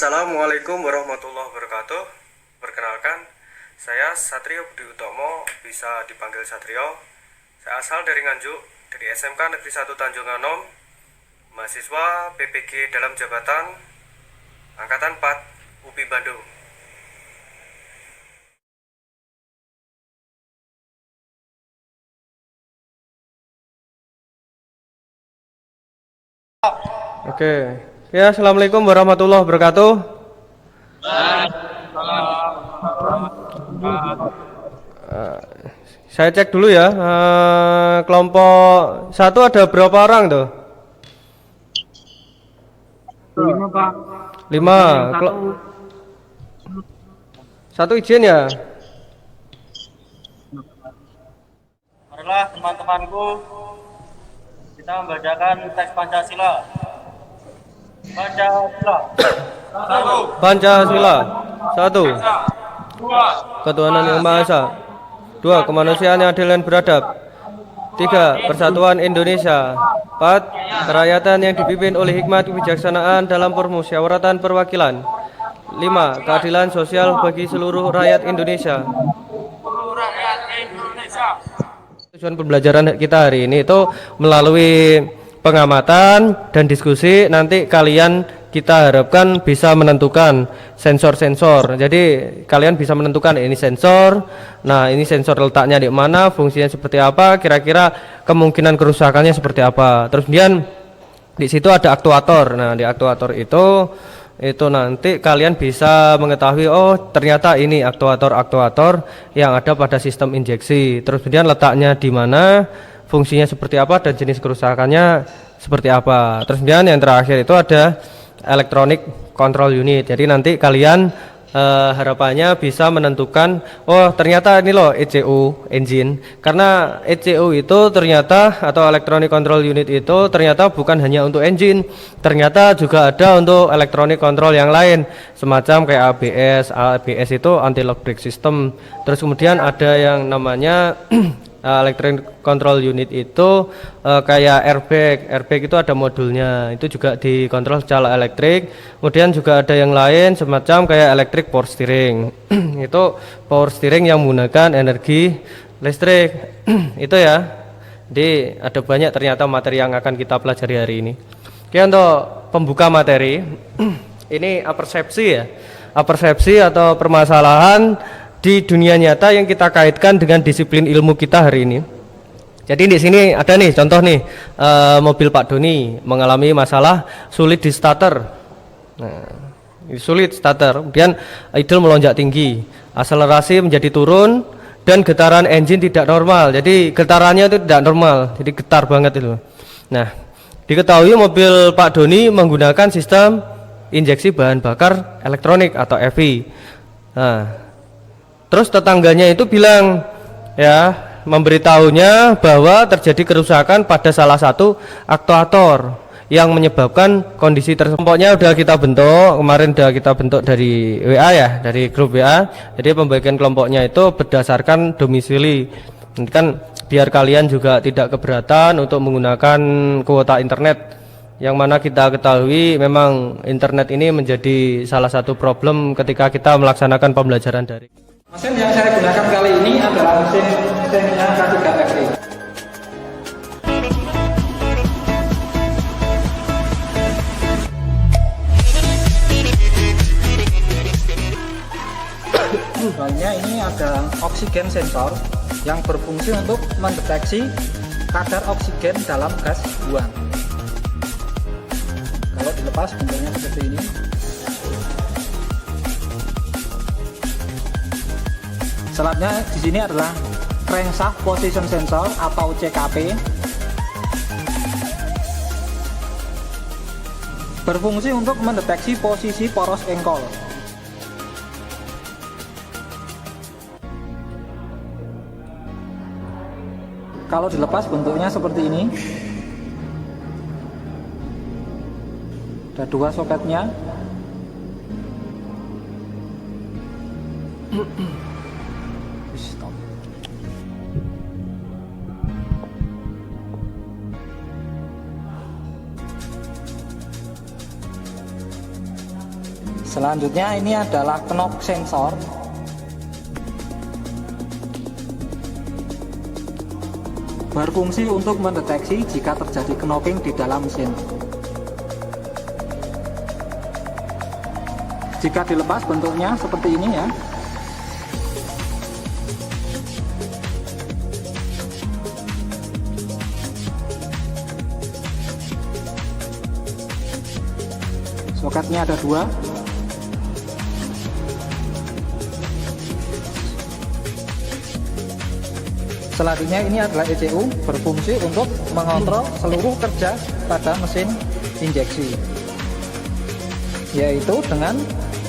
Assalamualaikum warahmatullahi wabarakatuh. Perkenalkan, saya Satrio Budi Utomo, bisa dipanggil Satrio. Saya asal dari Nganjuk, dari SMK Negeri 1 Tanjung Anom, mahasiswa PPG dalam jabatan Angkatan 4 UPI Bandung. Oke. Ya, Assalamualaikum warahmatullahi wabarakatuh. Saya cek dulu ya. Kelompok satu ada berapa orang tuh? 5 Pak. 5. Satu izin ya. Marilah teman-temanku, kita membacakan teks Pancasila. Pancasila. Pancasila. 1. Ketuhanan Yang Maha Esa. 2. Kemanusiaan yang adil dan beradab. 3. Persatuan Indonesia. 4. Kerakyatan yang dipimpin oleh hikmat kebijaksanaan dalam permusyawaratan perwakilan. 5. Keadilan sosial bagi seluruh rakyat Indonesia. Tujuan pembelajaran kita hari ini itu melalui pengamatan dan diskusi. Nanti kalian kita harapkan bisa menentukan sensor-sensor. Jadi kalian bisa menentukan ini sensor. Nah, ini sensor letaknya di mana, fungsinya seperti apa, kira-kira kemungkinan kerusakannya seperti apa. Terus kemudian di situ ada aktuator. Nah, di aktuator itu nanti kalian bisa mengetahui, oh ternyata ini aktuator-aktuator yang ada pada sistem injeksi. Terus kemudian letaknya di mana, fungsinya seperti apa, dan jenis kerusakannya seperti apa. Terus kemudian yang terakhir itu ada electronic control unit. Jadi nanti kalian harapannya bisa menentukan, oh ternyata ini loh ECU engine, karena ECU itu ternyata, atau electronic control unit itu ternyata bukan hanya untuk engine, ternyata juga ada untuk electronic control yang lain, semacam kayak ABS itu anti lock brake system. Terus kemudian ada yang namanya electronic control unit itu kayak airbag itu ada modulnya, itu juga dikontrol secara elektrik. Kemudian juga ada yang lain semacam kayak electric power steering itu power steering yang menggunakan energi listrik itu ya. Jadi ada banyak ternyata materi yang akan kita pelajari hari ini. Oke, untuk pembuka materi ini apersepsi ya, apersepsi atau permasalahan di dunia nyata yang kita kaitkan dengan disiplin ilmu kita hari ini. Jadi di sini ada nih contoh nih, mobil Pak Doni mengalami masalah sulit di starter. Nah, sulit starter, kemudian idle melonjak tinggi, akselerasi menjadi turun, dan getaran engine tidak normal. Jadi getarannya itu tidak normal, jadi getar banget itu. Nah, diketahui mobil Pak Doni menggunakan sistem injeksi bahan bakar elektronik atau EV. Nah, terus tetangganya itu bilang ya, memberitahunya bahwa terjadi kerusakan pada salah satu aktuator yang menyebabkan kondisi tersebut. Kelompoknya udah kita bentuk, kemarin udah kita bentuk dari WA ya, dari grup WA. Jadi pembagian kelompoknya itu berdasarkan domisili. Nanti kan biar kalian juga tidak keberatan untuk menggunakan kuota internet, yang mana kita ketahui memang internet ini menjadi salah satu problem ketika kita melaksanakan pembelajaran daring. Mesin yang saya gunakan kali ini adalah mesinnya K3 Factory. Bahannya ini ada oksigen sensor yang berfungsi untuk mendeteksi kadar oksigen dalam gas buang. Kalau dilepas bentuknya seperti ini. Selanjutnya di sini adalah crankshaft position sensor atau CKP, berfungsi untuk mendeteksi posisi poros engkol. Kalau dilepas bentuknya seperti ini. Ada dua soketnya. Stop. Selanjutnya ini adalah knock sensor. Berfungsi untuk mendeteksi jika terjadi knocking di dalam mesin. Jika dilepas bentuknya seperti ini ya. Soketnya ada dua. Selanjutnya ini adalah ECU, berfungsi untuk mengontrol seluruh kerja pada mesin injeksi. Yaitu dengan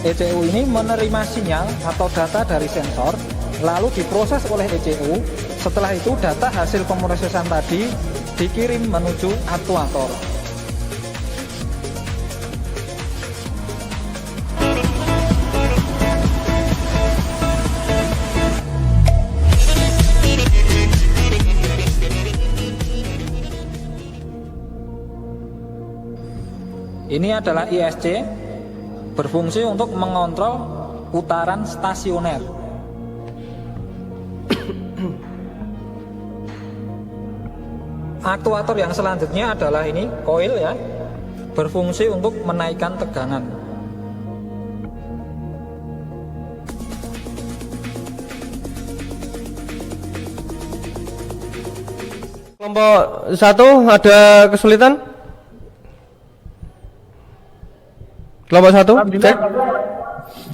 ECU ini menerima sinyal atau data dari sensor, lalu diproses oleh ECU. Setelah itu data hasil pemrosesan tadi dikirim menuju aktuator. Ini adalah ISC, berfungsi untuk mengontrol putaran stasioner. Aktuator yang selanjutnya adalah ini coil ya, berfungsi untuk menaikkan tegangan. Kelompok 1 ada kesulitan? Kelompok 1 cek.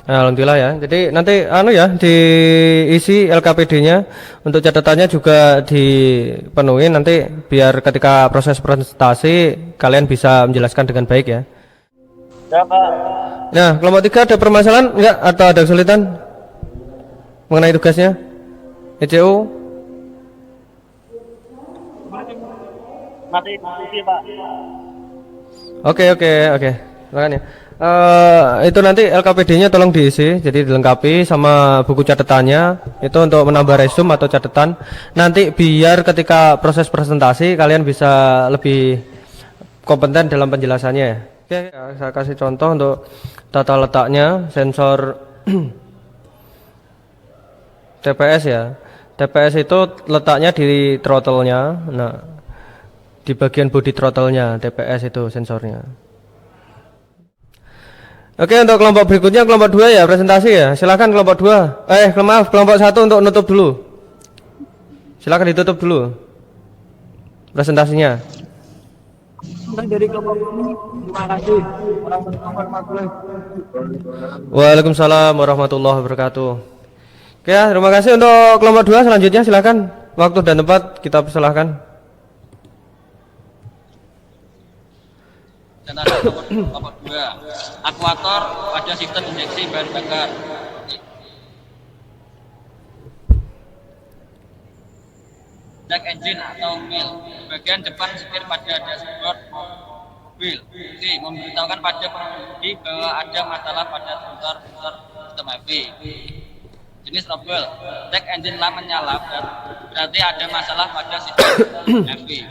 Alhamdulillah ya. Jadi nanti diisi LKPD-nya, untuk catatannya juga dipenuhi nanti biar ketika proses presentasi kalian bisa menjelaskan dengan baik ya. Ya, Pak. Nah, kelompok 3 ada permasalahan enggak atau ada kesulitan mengenai tugasnya? ECU? Nanti Pak. Oke. Silakan ya. Itu nanti LKPD-nya tolong diisi, jadi dilengkapi sama buku catatannya itu untuk menambah resume atau catatan. Nanti biar ketika proses presentasi kalian bisa lebih kompeten dalam penjelasannya ya. Oke, saya kasih contoh untuk tata letaknya sensor TPS ya. TPS itu letaknya di throttle-nya. Nah, di bagian body throttle-nya TPS itu sensornya. Oke, untuk kelompok berikutnya kelompok 2 ya, presentasi ya. Silakan kelompok 2. Kelompok 1 untuk nutup dulu. Silakan ditutup dulu presentasinya. Dari kelompok ini, terima kasih. Waalaikumsalam warahmatullahi wabarakatuh. Oke ya, terima kasih. Untuk kelompok 2 selanjutnya silakan. Waktu dan tempat kita persilahkan. Dan ada kelompok 2, akuator pada sistem injeksi bahan bakar. Jack engine atau wheel, bagian depan setir pada dashboard mobil. C. Memberitahukan pada pengemudi bahwa ada masalah pada sensor sistem HV. Jenis trouble, jack engine lamp menyala, berarti ada masalah pada sistem HV.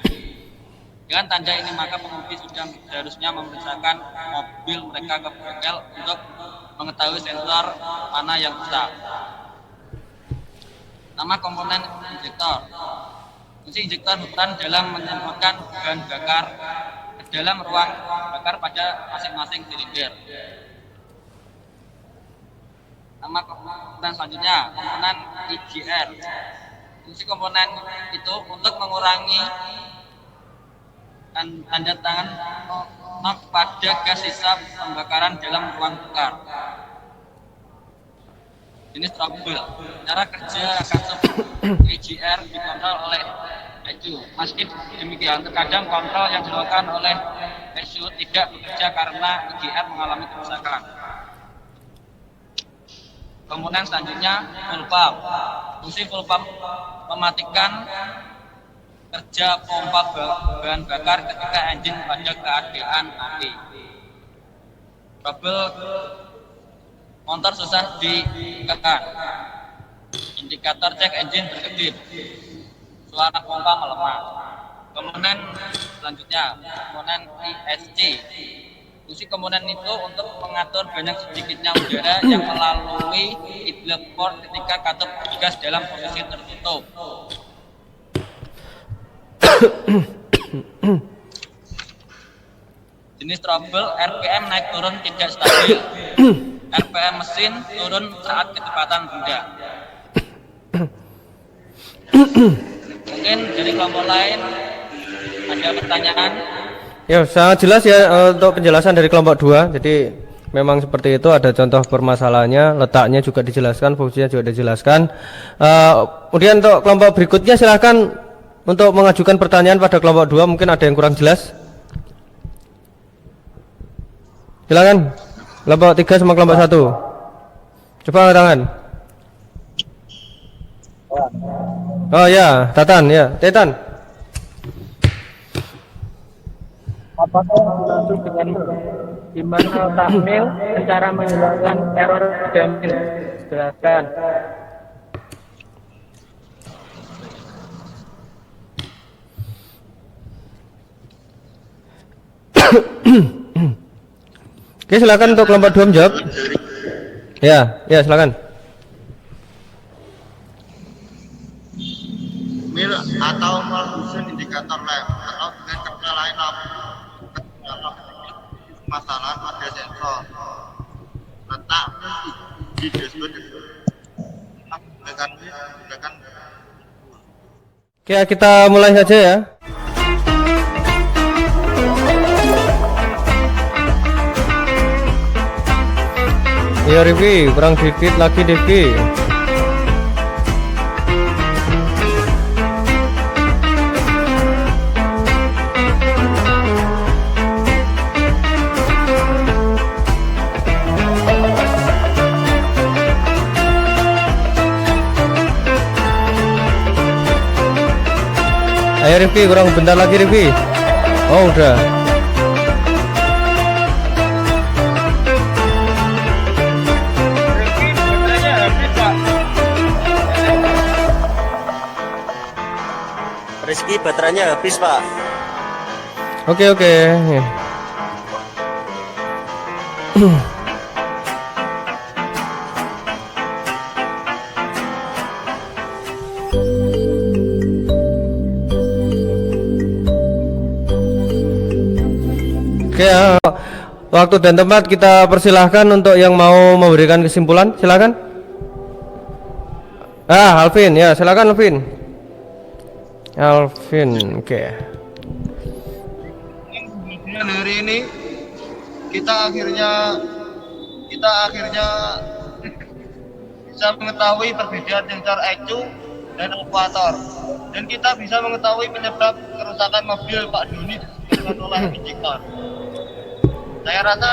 Dengan tanda ini maka pengemudi sudah seharusnya memeriksakan mobil mereka ke bengkel untuk mengetahui sensor mana yang rusak. Nama komponen injektor. Fungsi injektor berperan dalam menyemprotkan bahan bakar ke dalam ruang bakar pada masing-masing silinder. Nama komponen selanjutnya, komponen IGR. Fungsi komponen itu untuk mengurangi tanda tangan nok pada gas sisa pembakaran dalam ruang bakar. Jenis trouble, cara kerja EGR dikontrol oleh ECU. Meski demikian, terkadang kontrol yang dilakukan oleh ECU tidak bekerja karena EGR mengalami kerusakan. Komponen selanjutnya full pump. Fungsi full pump mematikan kerja pompa bahan bakar ketika engine pada keadaan mati. Trouble, motor susah ditekan, indikator cek engine berkedip, suara pompa melemah. Komponen selanjutnya, komponen ISC. Fungsi komponen itu untuk mengatur banyak sedikitnya udara yang melalui idler port ketika katup gas dalam posisi tertutup. Jenis trouble RPM naik turun tidak stabil. RPM mesin turun saat kecepatan rendah. Mungkin dari kelompok lain ada pertanyaan? Ya, sangat jelas ya untuk penjelasan dari kelompok 2. Jadi memang seperti itu, ada contoh permasalahannya, letaknya juga dijelaskan, fungsinya juga dijelaskan. Kemudian untuk kelompok berikutnya silahkan untuk mengajukan pertanyaan pada kelompok 2, mungkin ada yang kurang jelas. Silakan. Kelompok 3 sama kelompok 1. Coba angkat tangan. Oh ya, Tatan ya, Tetan. Apakah dimaksud dengan gimana takmil cara menghilangkan error jamin? Jelaskan. Oke, silakan untuk kelompok 2 menjawab. Ya, silakan. Mil atau menyusun indikator lab atau dengan kata lain masalah pada sensor letak di dashboard gunakan. Oke, kita mulai saja ya. Ya Rifki, kurang dikit lagi Rifki. Ayo Rifki, kurang bentar lagi Rifki. Oh udah. Rizky baterainya habis Pak. Oke. Oke, waktu dan tempat kita persilahkan untuk yang mau memberikan kesimpulan, silakan. Alvin ya, silakan Alvin. Oke. Dan hari ini kita akhirnya bisa mengetahui perbedaan sensor ECU dan akuator, dan kita bisa mengetahui penyebab kerusakan mobil Pak Doni disebabkan oleh injektor. Saya rasa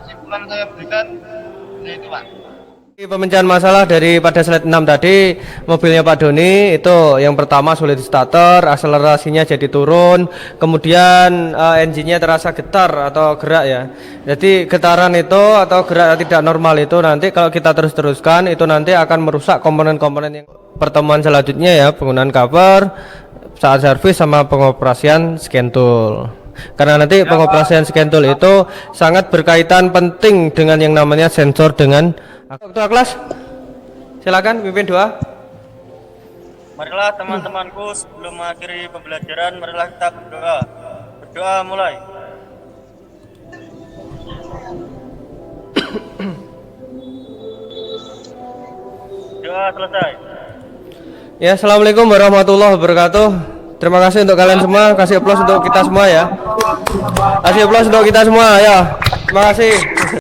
kesimpulan saya berikan yaitu Pak. Pemecahan masalah daripada slide 6 tadi, mobilnya Pak Doni itu yang pertama sulit starter, akselerasinya jadi turun, kemudian engine-nya terasa getar atau gerak ya. Jadi getaran itu atau gerak tidak normal itu nanti kalau kita terus-teruskan itu nanti akan merusak komponen-komponen yang pertemuan selanjutnya ya, penggunaan cover saat servis sama pengoperasian scan tool. Karena nanti pengoperasian scan tool itu sangat berkaitan penting dengan yang namanya sensor dengan ketua kelas. Silakan pimpin doa. Marilah teman-temanku sebelum mengakhiri pembelajaran, marilah kita berdoa. Berdoa mulai. Doa selesai. Ya, assalamualaikum warahmatullahi wabarakatuh. Terima kasih untuk kalian semua. Kasih aplaus untuk kita semua ya. Kasih aplaus untuk kita semua ya. Terima kasih.